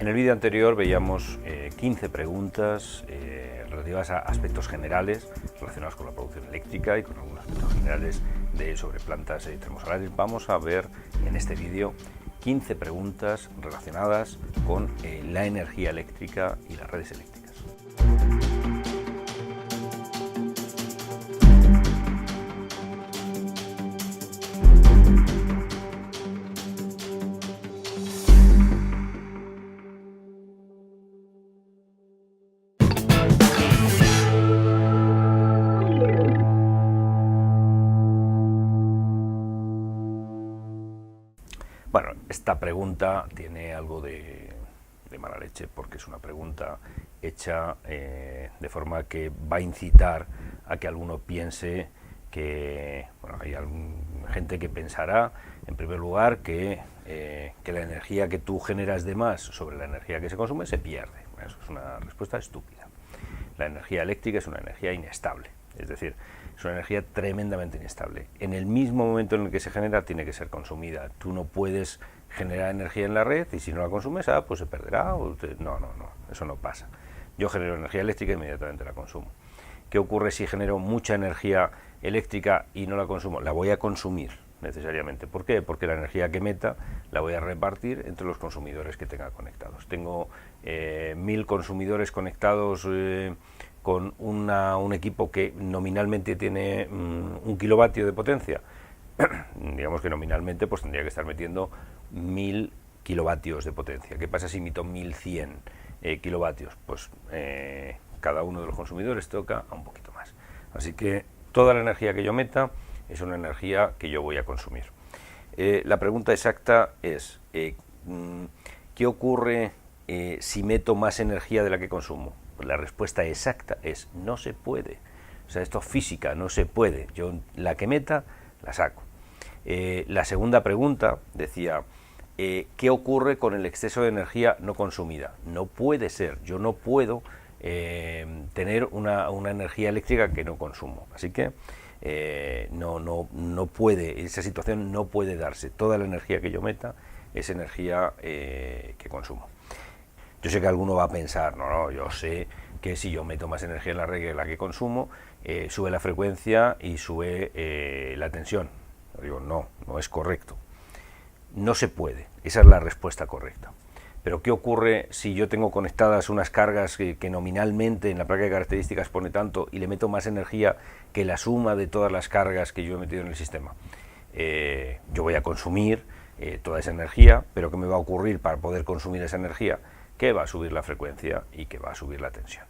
En el vídeo anterior veíamos 15 preguntas relativas a aspectos generales relacionados con la producción eléctrica y con algunos aspectos generales sobre plantas termosolares. Vamos a ver en este vídeo 15 preguntas relacionadas con la energía eléctrica y las redes eléctricas. Bueno, esta pregunta tiene algo de mala leche porque es una pregunta hecha de forma que va a incitar a que alguno piense que, bueno, hay gente que pensará, en primer lugar, que la energía que tú generas de más sobre la energía que se consume se pierde. Eso es una respuesta estúpida. La energía eléctrica es una energía inestable, es decir, es una energía tremendamente inestable. En el mismo momento en el que se genera, tiene que ser consumida. Tú no puedes generar energía en la red y si no la consumes, pues se perderá. No, eso no pasa. Yo genero energía eléctrica e inmediatamente la consumo. ¿Qué ocurre si genero mucha energía eléctrica y no la consumo? La voy a consumir necesariamente. ¿Por qué? Porque la energía que meta la voy a repartir entre los consumidores que tenga conectados. Tengo 1000 consumidores conectados con un equipo que nominalmente tiene 1 kilovatio de potencia. Digamos que nominalmente pues tendría que estar metiendo 1000 kilovatios de potencia. ¿Qué pasa si emito 1100 kilovatios? Pues cada uno de los consumidores toca a un poquito más. Así que toda la energía que yo meta es una energía que yo voy a consumir. La pregunta exacta es, ¿qué ocurre si meto más energía de la que consumo? Pues la respuesta exacta es, no se puede. O sea, esto es física, no se puede. Yo la que meta, la saco. La segunda pregunta decía, ¿qué ocurre con el exceso de energía no consumida? No puede ser, yo no puedo tener una energía eléctrica que no consumo. Así que no puede, esa situación no puede darse. Toda la energía que yo meta es energía que consumo. Yo sé que alguno va a pensar, no, yo sé que si yo meto más energía en la red que la que consumo, sube la frecuencia y sube la tensión. Yo digo, no es correcto. No se puede, esa es la respuesta correcta. Pero ¿qué ocurre si yo tengo conectadas unas cargas que nominalmente en la placa de características pone tanto y le meto más energía que la suma de todas las cargas que yo he metido en el sistema? Yo voy a consumir toda esa energía, pero ¿qué me va a ocurrir para poder consumir esa energía? Que va a subir la frecuencia y que va a subir la tensión.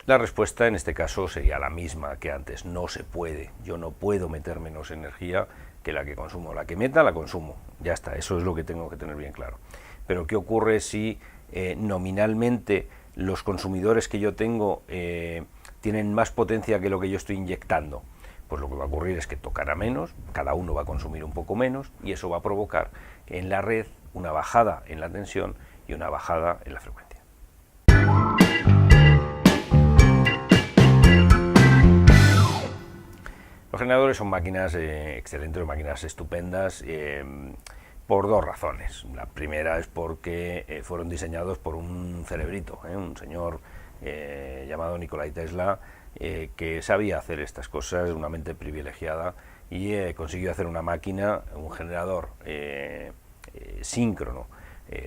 La respuesta en este caso sería la misma que antes, no se puede. Yo no puedo meter menos energía que la que consumo. La que meta, la consumo. Ya está, eso es lo que tengo que tener bien claro. Pero ¿qué ocurre si nominalmente los consumidores que yo tengo tienen más potencia que lo que yo estoy inyectando? Pues lo que va a ocurrir es que tocará menos, cada uno va a consumir un poco menos y eso va a provocar en la red una bajada en la tensión y una bajada en la frecuencia. Los generadores son máquinas excelentes, máquinas estupendas, por dos razones. La primera es porque fueron diseñados por un cerebrito, un señor llamado Nikola Tesla, que sabía hacer estas cosas, una mente privilegiada, y consiguió hacer una máquina, un generador síncrono,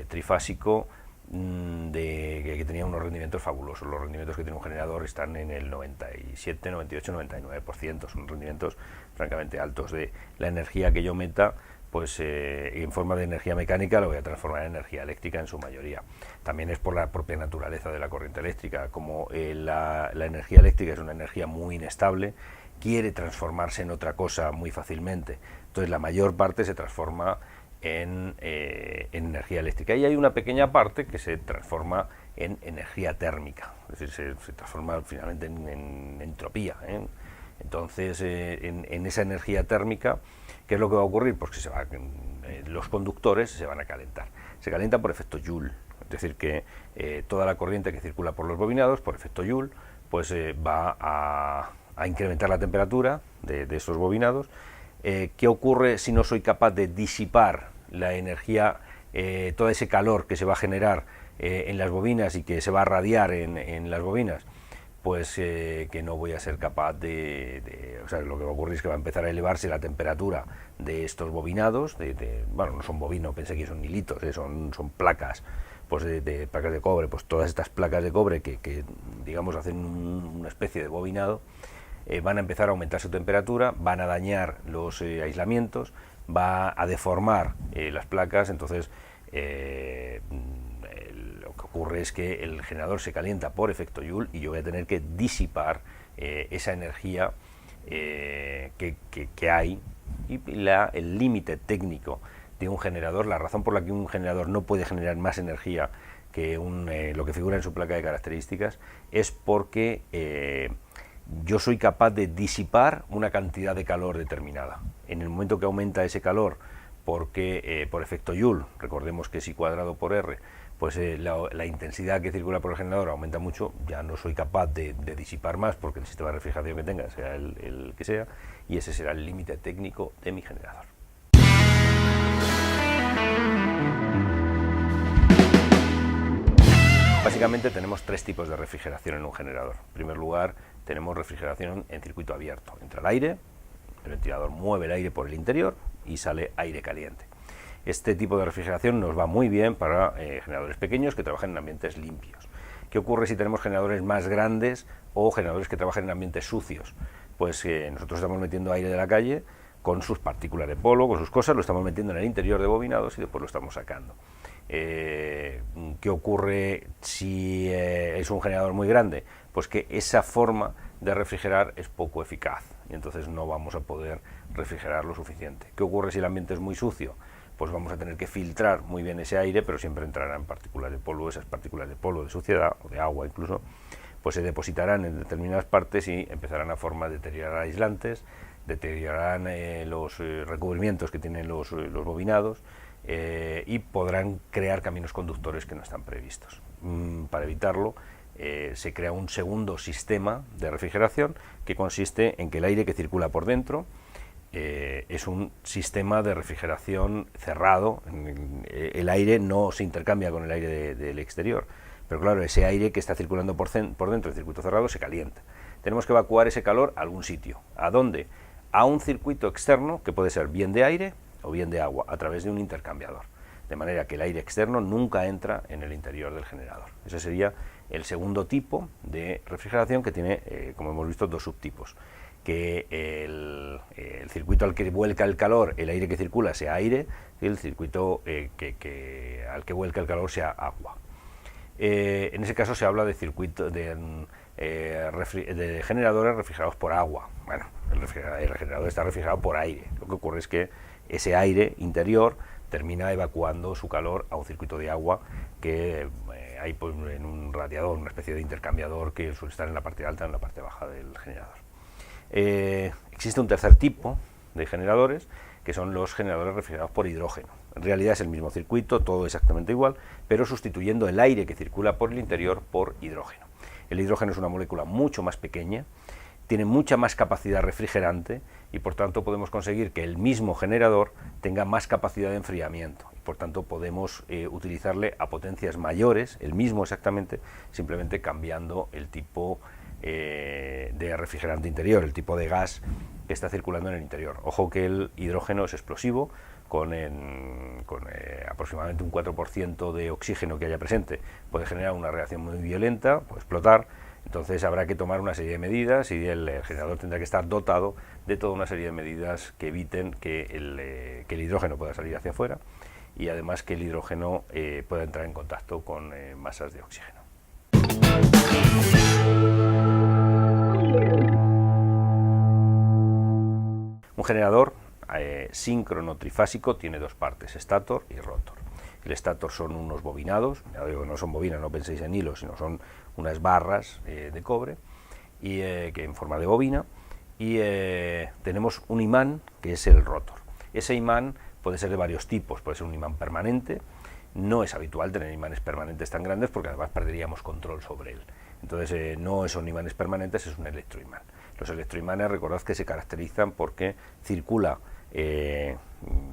trifásico, que tenía unos rendimientos fabulosos. Los rendimientos que tiene un generador están en el 97, 98, 99%, son rendimientos francamente altos. De la energía que yo meta, pues en forma de energía mecánica la voy a transformar en energía eléctrica en su mayoría. También es por la propia naturaleza de la corriente eléctrica, como la energía eléctrica es una energía muy inestable, quiere transformarse en otra cosa muy fácilmente, entonces la mayor parte se transforma en energía eléctrica y hay una pequeña parte que se transforma en energía térmica, es decir, se transforma finalmente en entropía, Entonces en esa energía térmica, ¿qué es lo que va a ocurrir? Pues que los conductores se van a calentar, se calientan por efecto Joule, es decir que toda la corriente que circula por los bobinados por efecto Joule pues va a incrementar la temperatura de estos bobinados. ¿Qué ocurre si no soy capaz de disipar la energía, todo ese calor que se va a generar en las bobinas y que se va a radiar en las bobinas? Pues que no voy a ser capaz o sea, lo que va a ocurrir es que va a empezar a elevarse la temperatura de estos bobinados, bueno, no son bovinos, pensé que son hilitos, son placas, pues de placas de cobre, pues todas estas placas de cobre que digamos hacen una especie de bobinado, van a empezar a aumentar su temperatura, van a dañar los aislamientos, va a deformar las placas, entonces lo que ocurre es que el generador se calienta por efecto Joule y yo voy a tener que disipar esa energía que hay, y el límite técnico de un generador, la razón por la que un generador no puede generar más energía que lo que figura en su placa de características es porque yo soy capaz de disipar una cantidad de calor determinada. En el momento que aumenta ese calor porque por efecto Joule, recordemos que si cuadrado por R, pues la intensidad que circula por el generador aumenta mucho, ya no soy capaz de disipar más porque el sistema de refrigeración que tenga sea el que sea, y ese será el límite técnico de mi generador. Básicamente tenemos tres tipos de refrigeración en un generador. En primer lugar, tenemos refrigeración en circuito abierto. Entra el aire, el ventilador mueve el aire por el interior y sale aire caliente. Este tipo de refrigeración nos va muy bien para generadores pequeños que trabajan en ambientes limpios. ¿Qué ocurre si tenemos generadores más grandes o generadores que trabajan en ambientes sucios? Pues nosotros estamos metiendo aire de la calle con sus partículas de polvo, con sus cosas, lo estamos metiendo en el interior de bobinados y después lo estamos sacando. ¿Qué ocurre si es un generador muy grande? Pues que esa forma de refrigerar es poco eficaz y entonces no vamos a poder refrigerar lo suficiente. ¿Qué ocurre si el ambiente es muy sucio? Pues vamos a tener que filtrar muy bien ese aire, pero siempre entrarán partículas de polvo. Esas partículas de polvo, de suciedad o de agua incluso, pues se depositarán en determinadas partes y empezarán a deteriorar aislantes, deteriorarán los recubrimientos que tienen los bobinados y podrán crear caminos conductores que no están previstos. Para evitarlo, se crea un segundo sistema de refrigeración que consiste en que el aire que circula por dentro es un sistema de refrigeración cerrado. El aire no se intercambia con el aire del exterior, pero claro, ese aire que está circulando por dentro del circuito cerrado se calienta. Tenemos que evacuar ese calor a algún sitio. ¿A dónde? A un circuito externo que puede ser bien de aire o bien de agua, a través de un intercambiador, de manera que el aire externo nunca entra en el interior del generador. Ese sería el segundo tipo de refrigeración, que tiene, como hemos visto, dos subtipos: que el circuito al que vuelca el calor, el aire que circula, sea aire, y el circuito al que vuelca el calor sea agua. En ese caso se habla de circuito de generadores refrigerados por agua. Bueno, el generador está refrigerado por aire. Lo que ocurre es que ese aire interior termina evacuando su calor a un circuito de agua que hay pues, en un radiador, una especie de intercambiador que suele estar en la parte alta y en la parte baja del generador. Existe un tercer tipo de generadores, que son los generadores refrigerados por hidrógeno. En realidad es el mismo circuito, todo exactamente igual, pero sustituyendo el aire que circula por el interior por hidrógeno. El hidrógeno es una molécula mucho más pequeña, tiene mucha más capacidad refrigerante y por tanto podemos conseguir que el mismo generador tenga más capacidad de enfriamiento. Y por tanto podemos utilizarle a potencias mayores, el mismo exactamente, simplemente cambiando el tipo de refrigerante interior, el tipo de gas que está circulando en el interior. Ojo que el hidrógeno es explosivo, con aproximadamente un 4% de oxígeno que haya presente puede generar una reacción muy violenta, puede explotar. Entonces habrá que tomar una serie de medidas y el generador tendrá que estar dotado de toda una serie de medidas que eviten que el hidrógeno pueda salir hacia afuera y además que el hidrógeno pueda entrar en contacto con masas de oxígeno. Un generador síncrono trifásico tiene dos partes, estator y rotor. El estator son unos bobinados, ya digo, no son bobinas, no penséis en hilos, sino son unas barras de cobre y, que en forma de bobina, y tenemos un imán que es el rotor. Ese imán puede ser de varios tipos, puede ser un imán permanente. No es habitual tener imanes permanentes tan grandes porque además perderíamos control sobre él. Entonces no son imanes permanentes, es un electroimán. Los electroimanes, recordad que se caracterizan porque circula,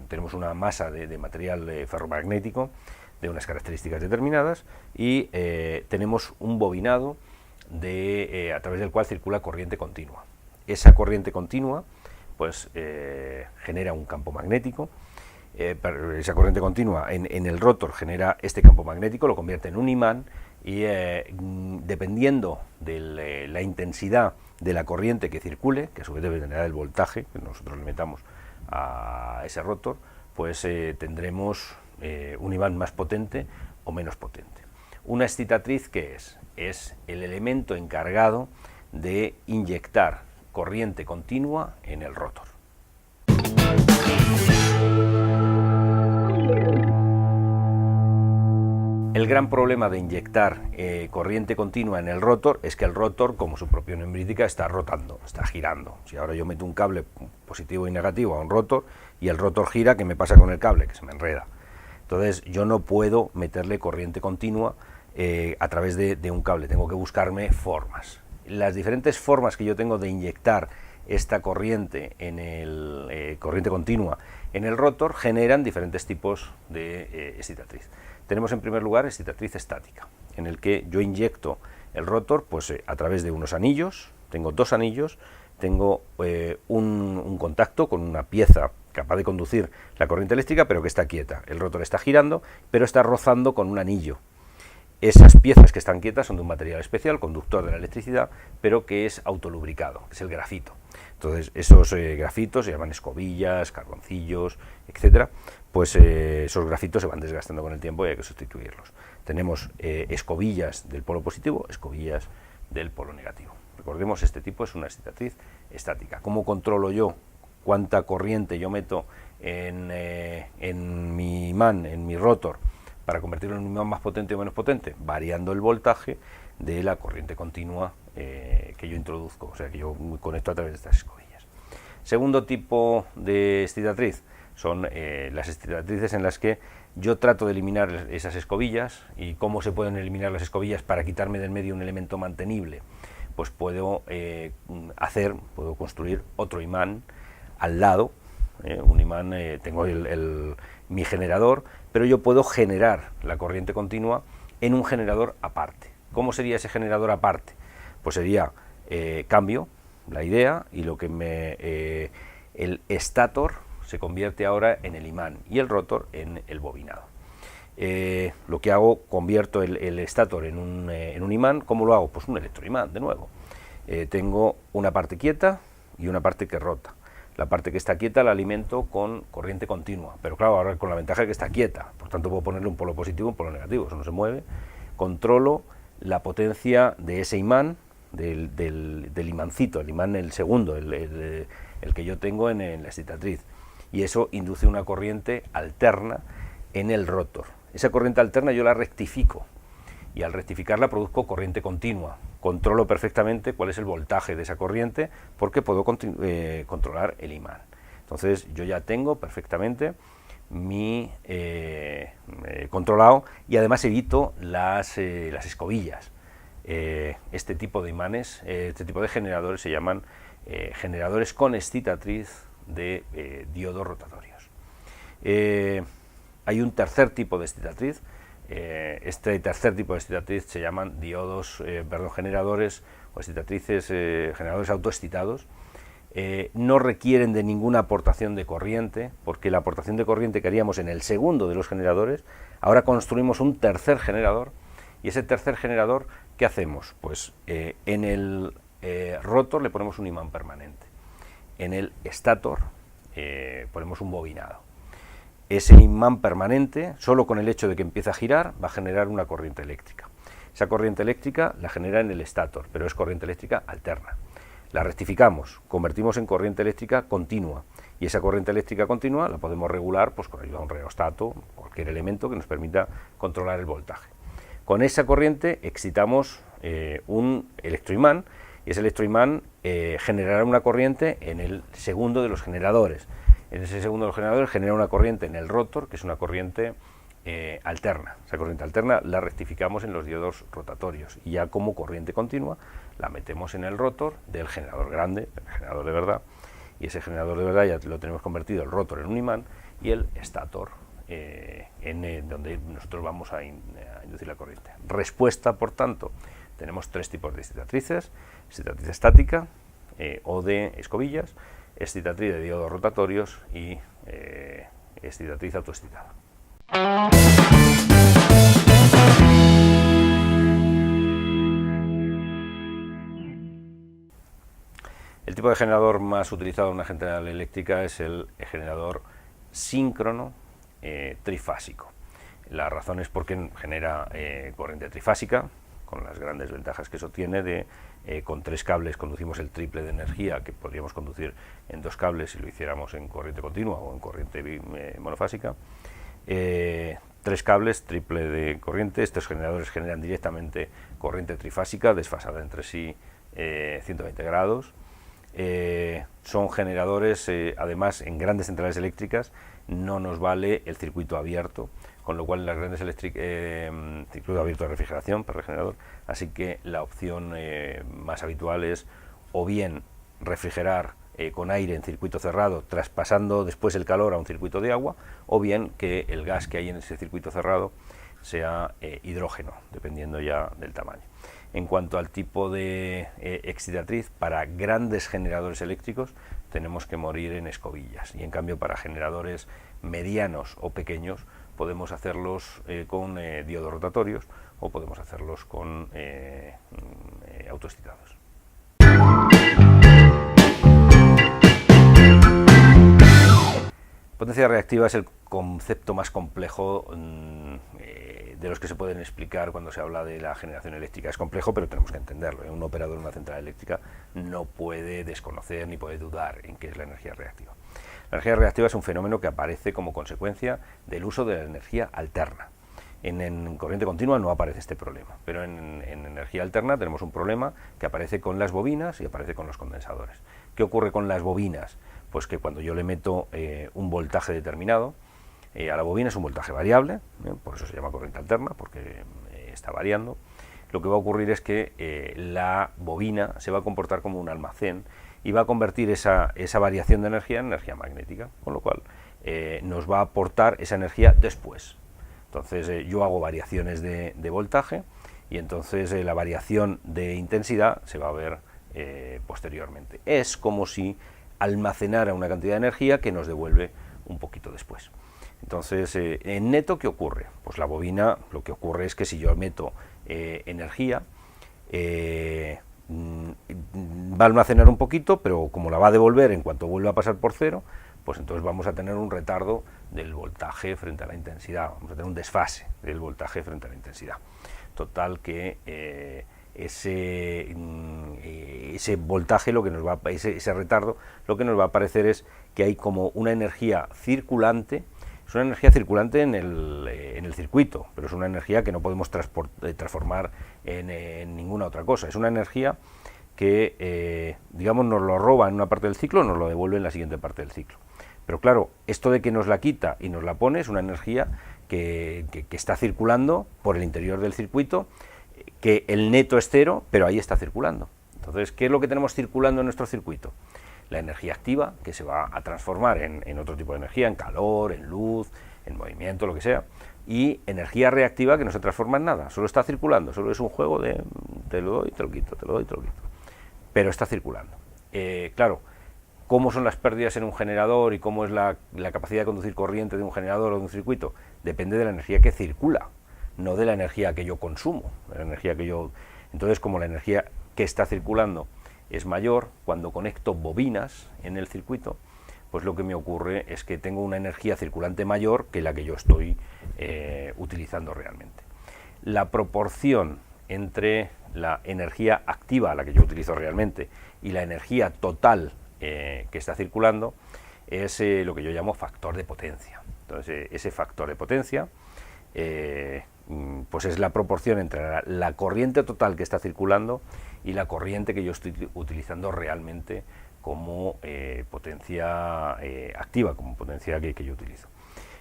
tenemos una masa de material ferromagnético de unas características determinadas y tenemos un bobinado a través del cual circula corriente continua. Esa corriente continua pues genera un campo magnético. Esa corriente continua en el rotor genera este campo magnético, lo convierte en un imán y dependiendo de la intensidad de la corriente que circule, que a su vez dependerá del voltaje que nosotros le metamos a ese rotor, pues tendremos un imán más potente o menos potente. Una excitatriz, ¿qué es? Es el elemento encargado de inyectar corriente continua en el rotor. El gran problema de inyectar corriente continua en el rotor es que el rotor, como su propio nombre indica, está rotando, está girando. Si ahora yo meto un cable positivo y negativo a un rotor y el rotor gira, ¿qué me pasa con el cable? Que se me enreda. Entonces yo no puedo meterle corriente continua a través de un cable, tengo que buscarme formas. Las diferentes formas que yo tengo de inyectar esta corriente corriente continua en el rotor generan diferentes tipos de excitatriz. Tenemos en primer lugar excitatriz estática, en el que yo inyecto el rotor pues, a través de unos anillos. Tengo dos anillos, tengo un contacto con una pieza capaz de conducir la corriente eléctrica, pero que está quieta. El rotor está girando, pero está rozando con un anillo. Esas piezas que están quietas son de un material especial, conductor de la electricidad, pero que es autolubricado, que es el grafito. Entonces, esos grafitos se llaman escobillas, carboncillos, etcétera. Pues esos grafitos se van desgastando con el tiempo y hay que sustituirlos. Tenemos escobillas del polo positivo, escobillas del polo negativo. Recordemos, este tipo es una excitatriz estática. ¿Cómo controlo yo cuánta corriente yo meto en mi imán, en mi rotor, para convertirlo en un imán más potente o menos potente? Variando el voltaje de la corriente continua que yo introduzco, o sea, que yo conecto a través de estas escobillas. Segundo tipo de excitatriz son las excitatrices en las que yo trato de eliminar esas escobillas. ¿Y cómo se pueden eliminar las escobillas para quitarme del medio un elemento mantenible? Pues puedo construir otro imán al lado, un imán, tengo mi generador, pero yo puedo generar la corriente continua en un generador aparte. ¿Cómo sería ese generador aparte? Pues sería cambio la idea y lo que el estator se convierte ahora en el imán y el rotor en el bobinado. Lo que hago, convierto el estator en un imán. ¿Cómo lo hago? Pues un electroimán, de nuevo. Tengo una parte quieta y una parte que rota. La parte que está quieta la alimento con corriente continua, pero claro, ahora con la ventaja de que está quieta, por tanto puedo ponerle un polo positivo y un polo negativo, eso no se mueve. Controlo la potencia de ese imán, del imancito, el imán el segundo, el que yo tengo en la excitatriz, y eso induce una corriente alterna en el rotor. Esa corriente alterna yo la rectifico, y al rectificarla produzco corriente continua. Controlo perfectamente cuál es el voltaje de esa corriente porque puedo controlar el imán. Entonces yo ya tengo perfectamente mi controlado, y además evito las escobillas. Este tipo de imanes, este tipo de generadores se llaman generadores con excitatriz de diodos rotatorios. Hay un tercer tipo de excitatriz. Este tercer tipo de excitatriz se llaman generadores o excitatrices, generadores autoexcitados. No requieren de ninguna aportación de corriente, porque la aportación de corriente que haríamos en el segundo de los generadores, ahora construimos un tercer generador, y ese tercer generador, ¿qué hacemos? Pues en el rotor le ponemos un imán permanente, en el estator ponemos un bobinado. Ese imán permanente, solo con el hecho de que empiece a girar, va a generar una corriente eléctrica. Esa corriente eléctrica la genera en el estator, pero es corriente eléctrica alterna. La rectificamos, convertimos en corriente eléctrica continua, y esa corriente eléctrica continua la podemos regular pues, con ayuda de un rheostato, cualquier elemento que nos permita controlar el voltaje. Con esa corriente excitamos un electroimán, y ese electroimán generará una corriente en el segundo de los generadores. En ese segundo de los generadores genera una corriente en el rotor, que es una corriente alterna. Esa corriente alterna la rectificamos en los diodos rotatorios, y ya como corriente continua la metemos en el rotor del generador grande, el generador de verdad, y ese generador de verdad ya lo tenemos convertido el rotor en un imán y el estator donde nosotros vamos a inducir la corriente. Respuesta, por tanto, tenemos tres tipos de excitatrices: excitatriz estática o de escobillas, excitatriz de diodos rotatorios y excitatriz autoexcitada. El tipo de generador más utilizado en una central eléctrica es el generador síncrono trifásico. La razón es porque genera corriente trifásica, con las grandes ventajas que eso tiene con tres cables conducimos el triple de energía que podríamos conducir en dos cables si lo hiciéramos en corriente continua o en corriente monofásica. Tres cables, triple de corriente. Estos generadores generan directamente corriente trifásica desfasada entre sí 120 grados. Son generadores, además, en grandes centrales eléctricas no nos vale el circuito abierto, con lo cual en las grandes circuito abierto de refrigeración para el generador, así que la opción más habitual es o bien refrigerar con aire en circuito cerrado, traspasando después el calor a un circuito de agua, o bien que el gas que hay en ese circuito cerrado sea hidrógeno, dependiendo ya del tamaño. En cuanto al tipo de excitatriz, para grandes generadores eléctricos tenemos que morir en escobillas, y en cambio para generadores medianos o pequeños podemos hacerlos con diodos rotatorios o podemos hacerlos con autoexcitados. Potencia reactiva es el concepto más complejo de los que se pueden explicar cuando se habla de la generación eléctrica. Es complejo, pero tenemos que entenderlo. Un operador de una central eléctrica no puede desconocer ni puede dudar en qué es la energía reactiva. La energía reactiva es un fenómeno que aparece como consecuencia del uso de la energía alterna. En corriente continua no aparece este problema, pero en energía alterna tenemos un problema que aparece con las bobinas y aparece con los condensadores. ¿Qué ocurre con las bobinas? Pues que cuando yo le meto un voltaje determinado, a la bobina es un voltaje variable, por eso se llama corriente alterna, porque está variando. Lo que va a ocurrir es que la bobina se va a comportar como un almacén y va a convertir esa variación de energía en energía magnética, con lo cual nos va a aportar esa energía después. Entonces yo hago variaciones de voltaje y entonces la variación de intensidad se va a ver posteriormente. Es como si almacenara una cantidad de energía que nos devuelve un poquito después. Entonces, en neto, ¿qué ocurre? Pues la bobina, lo que ocurre es que si yo meto energía, va a almacenar un poquito, pero como la va a devolver en cuanto vuelva a pasar por cero, pues entonces vamos a tener un retardo del voltaje frente a la intensidad, vamos a tener un desfase del voltaje frente a la intensidad. Total que ese voltaje, ese retardo, lo que nos va a parecer es que hay como una energía circulante. Es una energía circulante en el circuito, pero es una energía que no podemos transformar en ninguna otra cosa. Es una energía que, digamos, nos lo roba en una parte del ciclo, nos lo devuelve en la siguiente parte del ciclo. Pero claro, esto de que nos la quita y nos la pone es una energía que está circulando por el interior del circuito, que el neto es cero, pero ahí está circulando. Entonces, ¿qué es lo que tenemos circulando en nuestro circuito? La energía activa, que se va a transformar en otro tipo de energía, en calor, en luz, en movimiento, lo que sea, y energía reactiva, que no se transforma en nada, solo está circulando, solo es un juego de te lo doy, te lo quito, te lo doy, te lo quito, pero está circulando. Claro, ¿cómo son las pérdidas en un generador y cómo es la capacidad de conducir corriente de un generador o de un circuito? Depende de la energía que circula, no de la energía que yo consumo, de la energía que yo... Entonces, como la energía que está circulando es mayor, cuando conecto bobinas en el circuito, pues lo que me ocurre es que tengo una energía circulante mayor que la que yo estoy utilizando realmente. La proporción entre la energía activa, la que yo utilizo realmente, y la energía total que está circulando, es lo que yo llamo factor de potencia. Entonces, ese factor de potencia pues es la proporción entre la corriente total que está circulando y la corriente que yo estoy utilizando realmente como potencia activa, como potencia que yo utilizo.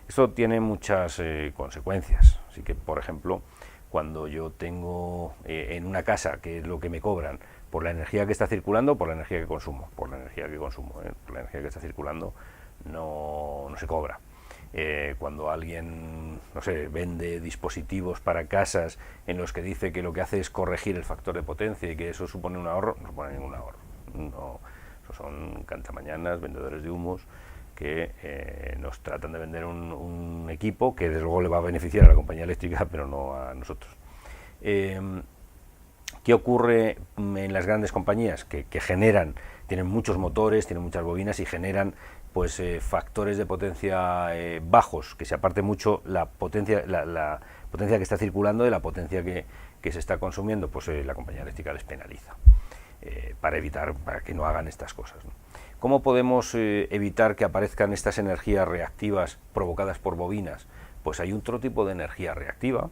Esto tiene muchas consecuencias, así que, por ejemplo, cuando yo tengo en una casa, que es lo que me cobran, por la energía que está circulando, por la energía que consumo, por la energía que consumo, por la energía que está circulando no se cobra. Cuando alguien, no sé, vende dispositivos para casas en los que dice que lo que hace es corregir el factor de potencia y que eso supone un ahorro, no supone ningún ahorro. No, eso son cantamañanas, vendedores de humos que nos tratan de vender un equipo que desde luego le va a beneficiar a la compañía eléctrica, pero no a nosotros. ¿Qué ocurre en las grandes compañías? Que generan, tienen muchos motores, tienen muchas bobinas y generan pues factores de potencia bajos, que se aparte mucho la potencia que está circulando de la potencia que se está consumiendo, pues la compañía eléctrica les penaliza para que no hagan estas cosas, ¿no? ¿Cómo podemos evitar que aparezcan estas energías reactivas provocadas por bobinas? Pues hay otro tipo de energía reactiva,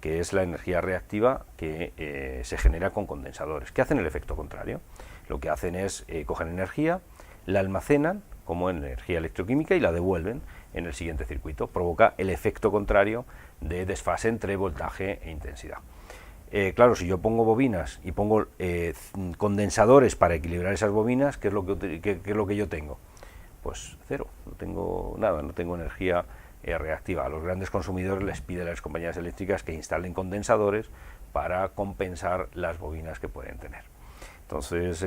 que es la energía reactiva que se genera con condensadores, que hacen el efecto contrario. Lo que hacen es cogen energía, la almacenan como energía electroquímica y la devuelven en el siguiente circuito. Provoca el efecto contrario de desfase entre voltaje e intensidad. Claro, si yo pongo bobinas y pongo condensadores para equilibrar esas bobinas, ¿qué es lo que yo tengo? Pues cero, no tengo nada, no tengo energía reactiva. A los grandes consumidores les pide a las compañías eléctricas que instalen condensadores para compensar las bobinas que pueden tener. Entonces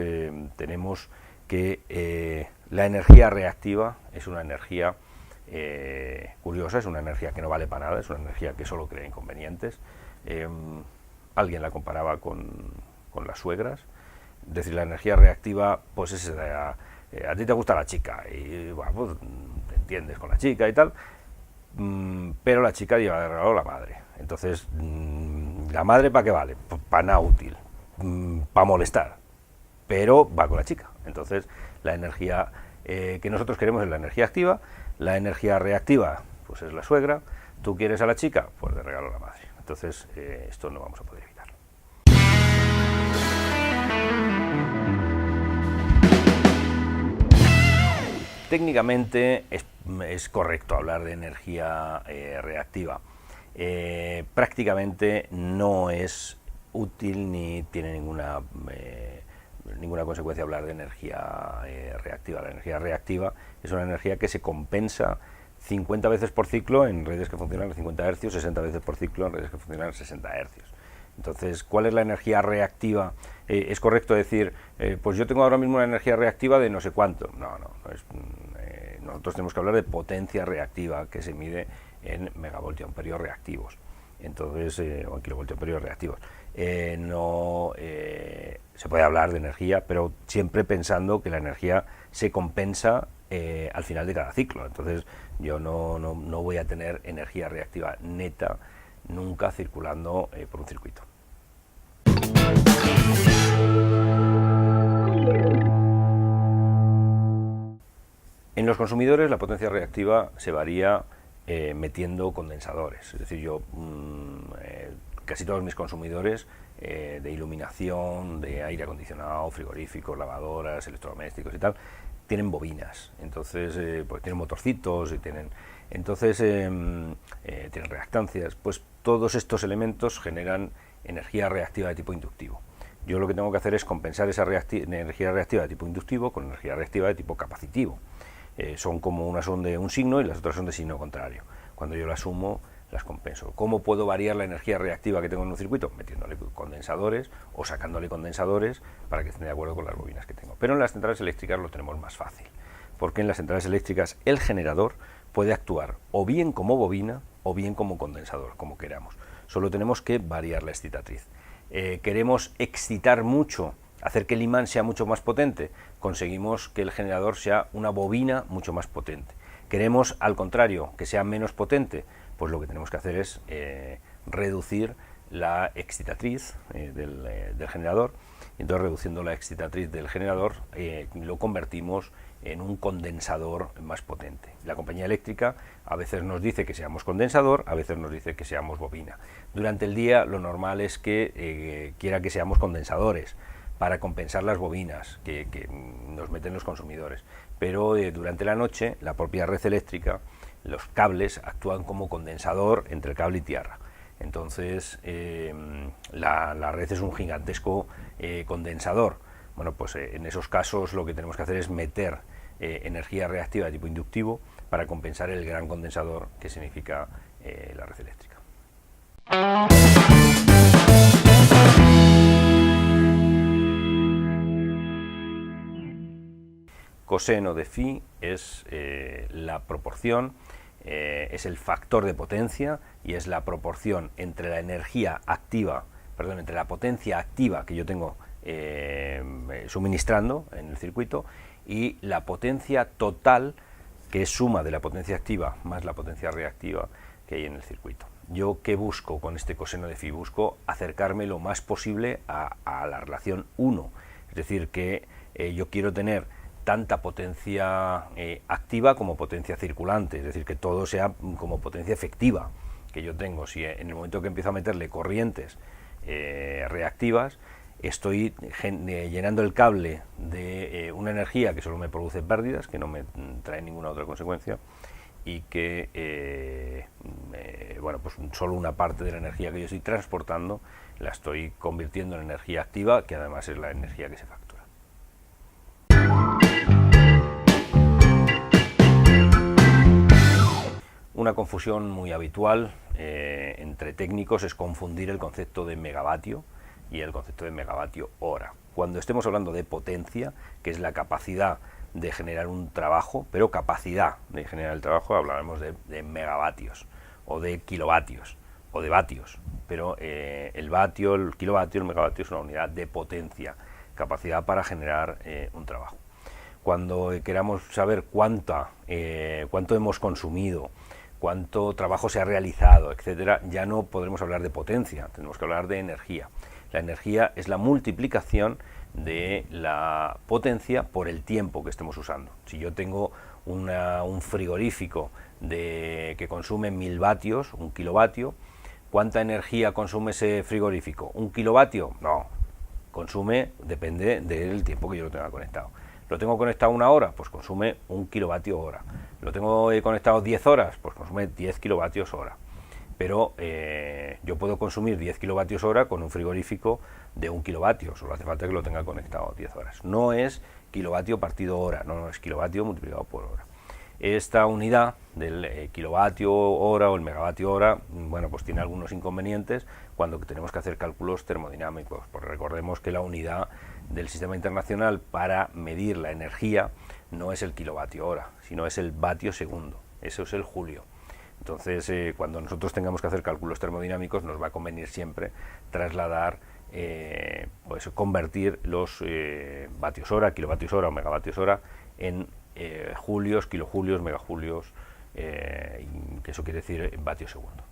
tenemos que la energía reactiva es una energía curiosa, es una energía que no vale para nada, es una energía que solo crea inconvenientes. Alguien la comparaba con las suegras, es decir, la energía reactiva pues es a ti te gusta la chica y bueno, pues, te entiendes con la chica y tal, pero la chica lleva de regalo la madre. Entonces, ¿la madre para qué vale? Pues para nada útil, para molestar, pero va con la chica. Entonces, la energía que nosotros queremos es la energía activa, la energía reactiva pues es la suegra, tú quieres a la chica, pues de regalo a la madre. Entonces, esto no vamos a poder evitarlo. Técnicamente es correcto hablar de energía reactiva. Prácticamente no es útil ni tiene ninguna consecuencia hablar de energía reactiva. La energía reactiva es una energía que se compensa 50 veces por ciclo en redes que funcionan a 50 Hz, 60 veces por ciclo en redes que funcionan a 60 Hz. Entonces, ¿cuál es la energía reactiva? ¿Es correcto decir, pues yo tengo ahora mismo una energía reactiva de no sé cuánto? No es, nosotros tenemos que hablar de potencia reactiva, que se mide en megavoltio amperios reactivos. Entonces, o en kilovoltio amperios reactivos. Se puede hablar de energía, pero siempre pensando que la energía se compensa al final de cada ciclo. Entonces, yo no voy a tener energía reactiva neta nunca circulando por un circuito. En los consumidores la potencia reactiva se varía metiendo condensadores. Es decir, yo casi todos mis consumidores de iluminación, de aire acondicionado, frigoríficos, lavadoras, electrodomésticos y tal, tienen bobinas. Entonces, pues tienen motorcitos y tienen reactancias. Pues todos estos elementos generan energía reactiva de tipo inductivo. Yo lo que tengo que hacer es compensar esa energía reactiva de tipo inductivo con energía reactiva de tipo capacitivo. Son como unas son de un signo y las otras son de signo contrario. Cuando yo las sumo, las compenso. ¿Cómo puedo variar la energía reactiva que tengo en un circuito? Metiéndole condensadores o sacándole condensadores para que estén de acuerdo con las bobinas que tengo. Pero en las centrales eléctricas lo tenemos más fácil, porque en las centrales eléctricas el generador puede actuar o bien como bobina o bien como condensador, como queramos. Solo tenemos que variar la excitatriz. Queremos excitar mucho, hacer que el imán sea mucho más potente, conseguimos que el generador sea una bobina mucho más potente. Queremos, al contrario, que sea menos potente, pues lo que tenemos que hacer es reducir la excitatriz del generador. Entonces, reduciendo la excitatriz del generador, lo convertimos en un condensador más potente. La compañía eléctrica a veces nos dice que seamos condensador, a veces nos dice que seamos bobina. Durante el día lo normal es que quiera que seamos condensadores para compensar las bobinas que nos meten los consumidores. Pero durante la noche la propia red eléctrica, los cables actúan como condensador entre el cable y tierra. Entonces, la red es un gigantesco condensador. Bueno, pues en esos casos lo que tenemos que hacer es meter energía reactiva de tipo inductivo para compensar el gran condensador que significa la red eléctrica. Coseno de phi es la proporción, es el factor de potencia y es la proporción entre la energía activa, perdón, entre la potencia activa que yo tengo suministrando en el circuito y la potencia total, que es suma de la potencia activa más la potencia reactiva que hay en el circuito. ¿Yo qué busco con este coseno de phi? Busco acercarme lo más posible a la relación 1, es decir, que yo quiero tener tanta potencia activa como potencia circulante, es decir, que todo sea como potencia efectiva que yo tengo. Si en el momento que empiezo a meterle corrientes reactivas, estoy llenando el cable de una energía que solo me produce pérdidas, que no me trae ninguna otra consecuencia, y que bueno, pues solo una parte de la energía que yo estoy transportando la estoy convirtiendo en energía activa, que además es la energía que se factura. Una confusión muy habitual entre técnicos es confundir el concepto de megavatio y el concepto de megavatio hora. Cuando estemos hablando de potencia, que es la capacidad de generar un trabajo, pero capacidad de generar el trabajo, hablaremos de megavatios o de kilovatios o de vatios, pero el vatio, el kilovatio, el megavatio es una unidad de potencia, capacidad para generar un trabajo. Cuando queramos saber cuánto hemos consumido, cuánto trabajo se ha realizado, etcétera, ya no podremos hablar de potencia, tenemos que hablar de energía. La energía es la multiplicación de la potencia por el tiempo que estemos usando. Si yo tengo un frigorífico que consume 1000 vatios, 1 kilovatio, ¿cuánta energía consume ese frigorífico? ¿1 kilovatio? No, consume, depende del tiempo que yo lo tenga conectado. ¿Lo tengo conectado 1 hora? Pues consume 1 kilovatio hora. ¿Lo tengo conectado 10 horas? Pues consume 10 kilovatios hora. Pero yo puedo consumir 10 kilovatios hora con un frigorífico de 1 kilovatio, solo hace falta que lo tenga conectado 10 horas. No es kilovatio partido hora, no es kilovatio multiplicado por hora. Esta unidad del kilovatio hora o el megavatio hora, bueno, pues tiene algunos inconvenientes cuando tenemos que hacer cálculos termodinámicos. Pues recordemos que la unidad del sistema internacional para medir la energía no es el kilovatio hora, sino es el vatio segundo, eso es el julio. Entonces, cuando nosotros tengamos que hacer cálculos termodinámicos, nos va a convenir siempre trasladar, pues convertir los vatios hora, kilovatios hora o megavatios hora en julios, kilojulios, megajulios, que eso quiere decir vatio segundo.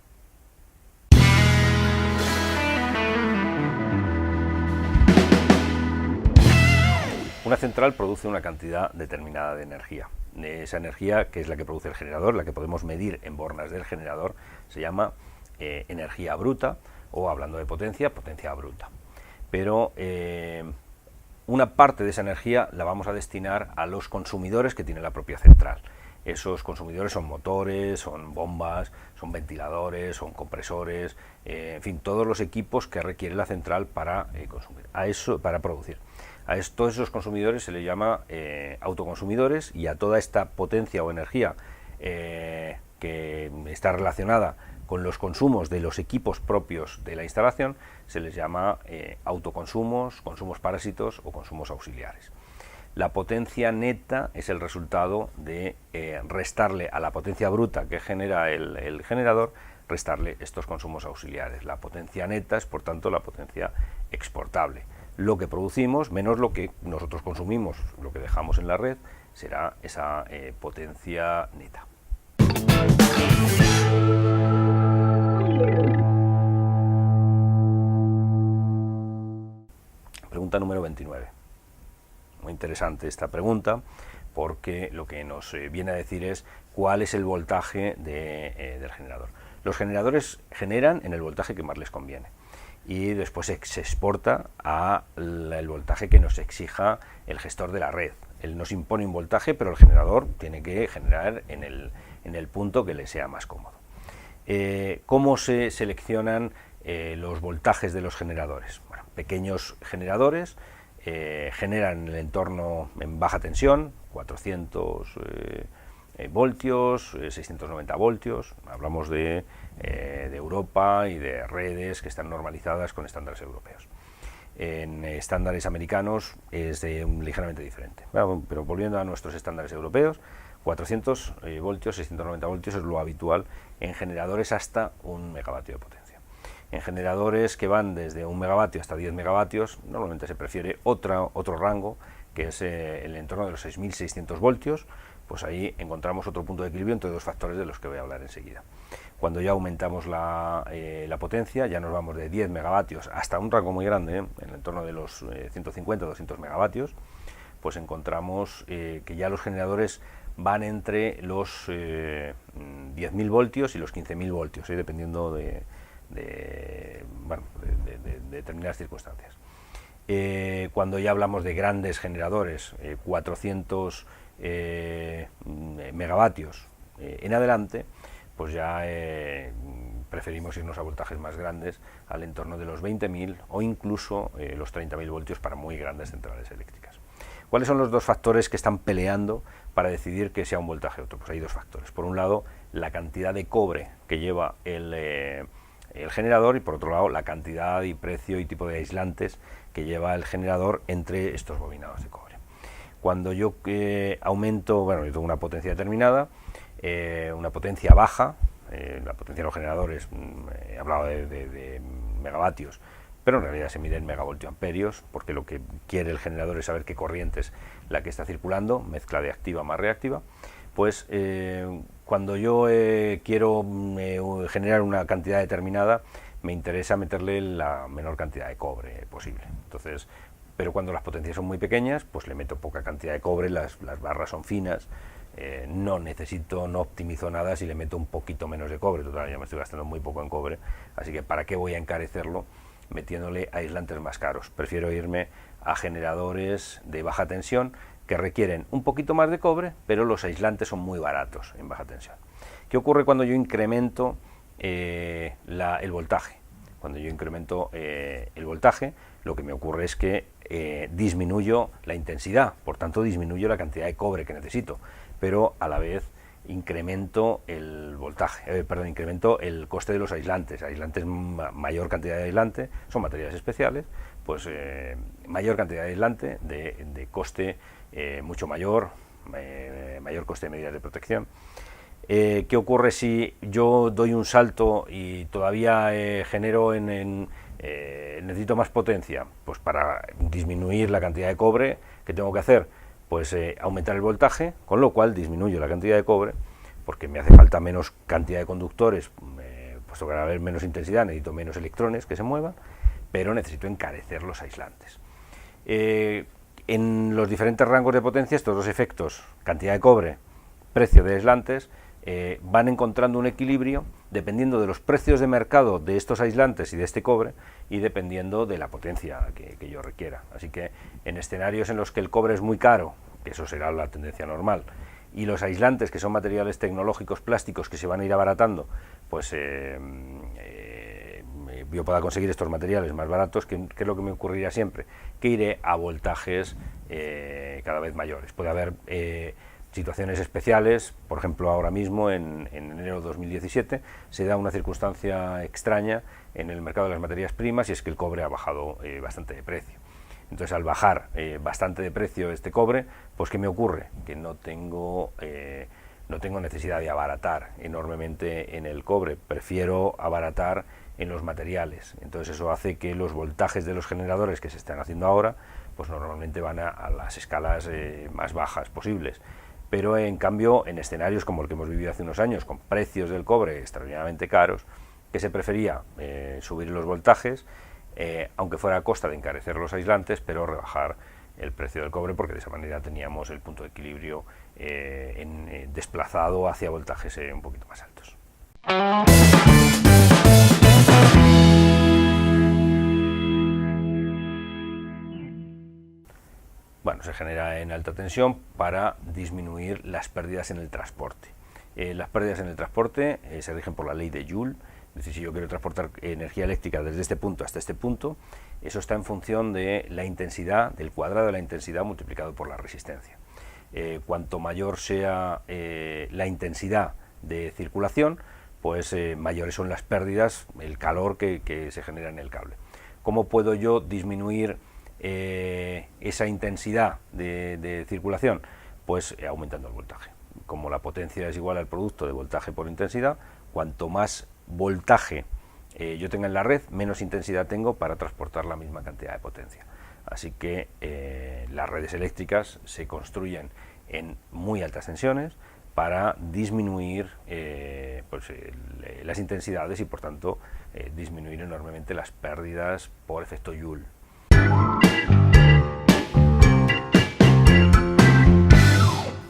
Una central produce una cantidad determinada de energía. Esa energía, que es la que produce el generador, la que podemos medir en bornas del generador, se llama energía bruta, o hablando de potencia, potencia bruta. Pero una parte de esa energía la vamos a destinar a los consumidores que tiene la propia central. Esos consumidores son motores, son bombas, son ventiladores, son compresores, en fin, todos los equipos que requiere la central para consumir, para producir. A todos esos consumidores se les llama autoconsumidores, y a toda esta potencia o energía que está relacionada con los consumos de los equipos propios de la instalación se les llama autoconsumos, consumos parásitos o consumos auxiliares. La potencia neta es el resultado de restarle a la potencia bruta que genera el generador, restarle estos consumos auxiliares. La potencia neta es, por tanto, la potencia exportable. Lo que producimos menos lo que nosotros consumimos, lo que dejamos en la red, será esa potencia neta. Pregunta número 29. Muy interesante esta pregunta, porque lo que nos viene a decir es cuál es el voltaje del generador. Los generadores generan en el voltaje que más les conviene, y después se exporta al voltaje que nos exija el gestor de la red. Él nos impone un voltaje, pero el generador tiene que generar en el punto que le sea más cómodo. ¿Cómo se seleccionan los voltajes de los generadores? Bueno, pequeños generadores generan en el entorno en baja tensión, 400 voltios, 690 voltios, hablamos de Europa y de redes que están normalizadas con estándares europeos. En estándares americanos es ligeramente diferente, pero volviendo a nuestros estándares europeos, 400 voltios, 690 voltios es lo habitual en generadores hasta 1 megavatio de potencia. En generadores que van desde 1 megavatio hasta 10 megavatios, normalmente se prefiere otro rango, que es el entorno de los 6.600 voltios, pues ahí encontramos otro punto de equilibrio entre dos factores de los que voy a hablar enseguida. Cuando ya aumentamos la potencia, ya nos vamos de 10 megavatios hasta un rango muy grande, en el entorno de los 150-200 megavatios, pues encontramos que ya los generadores van entre los 10.000 voltios y los 15.000 voltios, dependiendo de determinadas circunstancias. Cuando ya hablamos de grandes generadores, 400 megavatios en adelante, pues ya preferimos irnos a voltajes más grandes, al entorno de los 20.000 o incluso los 30.000 voltios para muy grandes centrales eléctricas. ¿Cuáles son los dos factores que están peleando para decidir que sea un voltaje u otro? Pues hay dos factores. Por un lado, la cantidad de cobre que lleva el generador, y por otro lado, la cantidad y precio y tipo de aislantes que lleva el generador entre estos bobinados de cobre. Cuando yo aumento, yo tengo una potencia determinada, una potencia baja, la potencia de los generadores, he hablado de megavatios, pero en realidad se mide en megavoltioamperios, porque lo que quiere el generador es saber qué corriente es la que está circulando, mezcla de activa más reactiva. Pues cuando yo quiero generar una cantidad determinada, me interesa meterle la menor cantidad de cobre posible. Entonces, pero cuando las potencias son muy pequeñas, pues le meto poca cantidad de cobre, las barras son finas, no optimizo nada si le meto un poquito menos de cobre. Total, ya me estoy gastando muy poco en cobre, así que ¿para qué voy a encarecerlo metiéndole aislantes más caros? Prefiero irme a generadores de baja tensión que requieren un poquito más de cobre, pero los aislantes son muy baratos en baja tensión. ¿Qué ocurre cuando yo incremento el voltaje? Cuando yo incremento el voltaje, lo que me ocurre es que disminuyo la intensidad, por tanto disminuyo la cantidad de cobre que necesito, pero a la vez incremento el voltaje, incremento el coste de los aislantes. Mayor cantidad de aislante, son materiales especiales, pues mayor cantidad de aislante de coste mucho mayor, mayor coste de medidas de protección. ¿Qué ocurre si yo doy un salto y todavía necesito más potencia? Pues para disminuir la cantidad de cobre, ¿qué tengo que hacer? Pues aumentar el voltaje, con lo cual disminuyo la cantidad de cobre, porque me hace falta menos cantidad de conductores, puesto que va a haber menos intensidad, necesito menos electrones que se muevan, pero necesito encarecer los aislantes. En los diferentes rangos de potencia, estos dos efectos, cantidad de cobre, precio de aislantes, van encontrando un equilibrio dependiendo de los precios de mercado de estos aislantes y de este cobre, y dependiendo de la potencia que yo requiera. Así que en escenarios en los que el cobre es muy caro, que eso será la tendencia normal, y los aislantes, que son materiales tecnológicos plásticos que se van a ir abaratando, pues yo pueda conseguir estos materiales más baratos, que es lo que me ocurriría siempre, que iré a voltajes cada vez mayores. Puede haber situaciones especiales, por ejemplo ahora mismo en enero de 2017 se da una circunstancia extraña en el mercado de las materias primas, y es que el cobre ha bajado bastante de precio. Entonces, al bajar bastante de precio este cobre, pues ¿qué me ocurre? Que no tengo necesidad de abaratar enormemente en el cobre, prefiero abaratar en los materiales. Entonces eso hace que los voltajes de los generadores que se están haciendo ahora, pues normalmente van a las escalas más bajas posibles. Pero en cambio, en escenarios como el que hemos vivido hace unos años, con precios del cobre extraordinariamente caros, que se prefería subir los voltajes, aunque fuera a costa de encarecer los aislantes, pero rebajar el precio del cobre, porque de esa manera teníamos el punto de equilibrio desplazado hacia voltajes un poquito más altos. Bueno, se genera en alta tensión para disminuir las pérdidas en el transporte. Las pérdidas en el transporte se rigen por la ley de Joule. Es decir, si yo quiero transportar energía eléctrica desde este punto hasta este punto, eso está en función de la intensidad, del cuadrado de la intensidad multiplicado por la resistencia. Cuanto mayor sea la intensidad de circulación, pues mayores son las pérdidas, el calor que se genera en el cable. ¿Cómo puedo yo disminuir esa intensidad de circulación? Pues aumentando el voltaje. Como la potencia es igual al producto de voltaje por intensidad, cuanto más voltaje yo tenga en la red, menos intensidad tengo para transportar la misma cantidad de potencia. Así que las redes eléctricas se construyen en muy altas tensiones para disminuir las intensidades y por tanto disminuir enormemente las pérdidas por efecto Joule.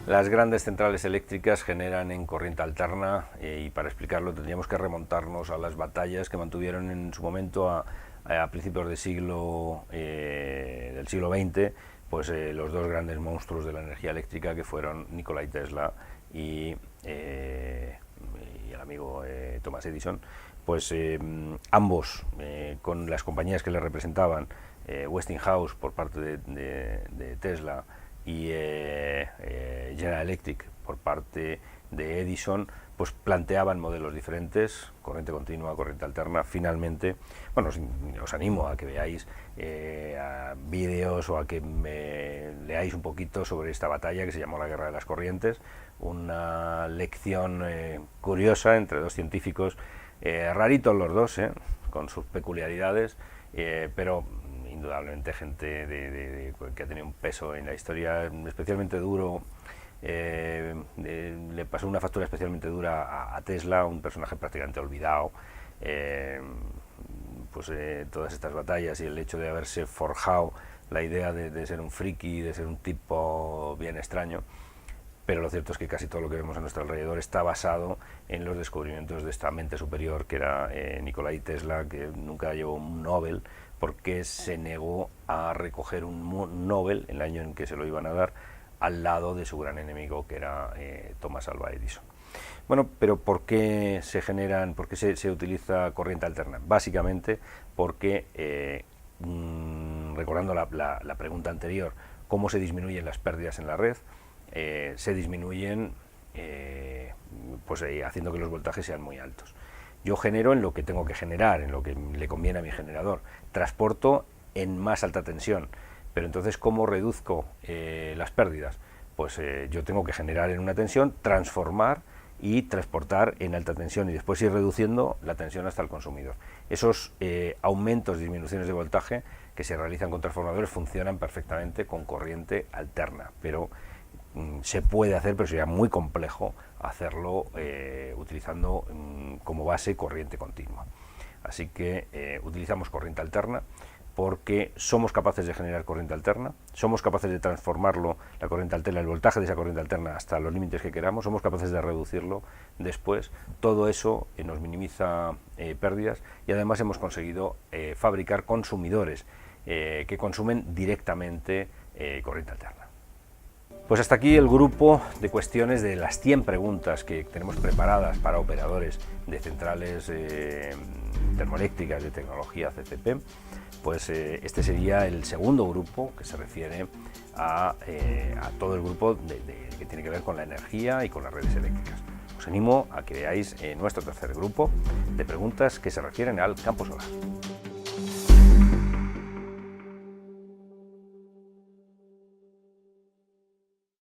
Las grandes centrales eléctricas generan en corriente alterna y para explicarlo tendríamos que remontarnos a las batallas que mantuvieron en su momento a principios del siglo XX, pues los dos grandes monstruos de la energía eléctrica que fueron Nikola Tesla y el amigo Thomas Edison. Pues ambos, con las compañías que le representaban, Westinghouse por parte de Tesla y General Electric por parte de Edison, pues planteaban modelos diferentes, corriente continua, corriente alterna. Finalmente, bueno, os animo a que veáis vídeos o a que leáis un poquito sobre esta batalla que se llamó la Guerra de las Corrientes, una lección curiosa entre dos científicos, raritos los dos, con sus peculiaridades, pero indudablemente gente que ha tenido un peso en la historia especialmente duro. Le pasó una factura especialmente dura a Tesla, un personaje prácticamente olvidado. Todas estas batallas y el hecho de haberse forjado la idea de ser un friki, de ser un tipo bien extraño, pero lo cierto es que casi todo lo que vemos a nuestro alrededor está basado en los descubrimientos de esta mente superior que era Nikola Tesla, que nunca llevó un Nobel porque se negó a recoger un Nobel en el año en que se lo iban a dar, al lado de su gran enemigo que era Thomas Alva Edison. Bueno, pero ¿por qué se utiliza corriente alterna? Básicamente porque, recordando la pregunta anterior, ¿cómo se disminuyen las pérdidas en la red? Se disminuyen haciendo que los voltajes sean muy altos. Yo genero en lo que tengo que generar, en lo que le conviene a mi generador. Transporto en más alta tensión. Pero entonces, ¿cómo reduzco las pérdidas? Pues yo tengo que generar en una tensión, transformar y transportar en alta tensión y después ir reduciendo la tensión hasta el consumidor. Esos aumentos, disminuciones de voltaje que se realizan con transformadores funcionan perfectamente con corriente alterna, pero se puede hacer, pero sería muy complejo hacerlo utilizando como base corriente continua. Así que utilizamos corriente alterna porque somos capaces de generar corriente alterna, somos capaces de transformarlo, la corriente alterna, el voltaje de esa corriente alterna hasta los límites que queramos, somos capaces de reducirlo después. Todo eso nos minimiza pérdidas y además hemos conseguido fabricar consumidores que consumen directamente corriente alterna. Pues hasta aquí el grupo de cuestiones de las 100 preguntas que tenemos preparadas para operadores de centrales termoeléctricas de tecnología CCP. Pues este sería el segundo grupo que se refiere a todo el grupo que tiene que ver con la energía y con las redes eléctricas. Os animo a que veáis nuestro tercer grupo de preguntas que se refieren al campo solar.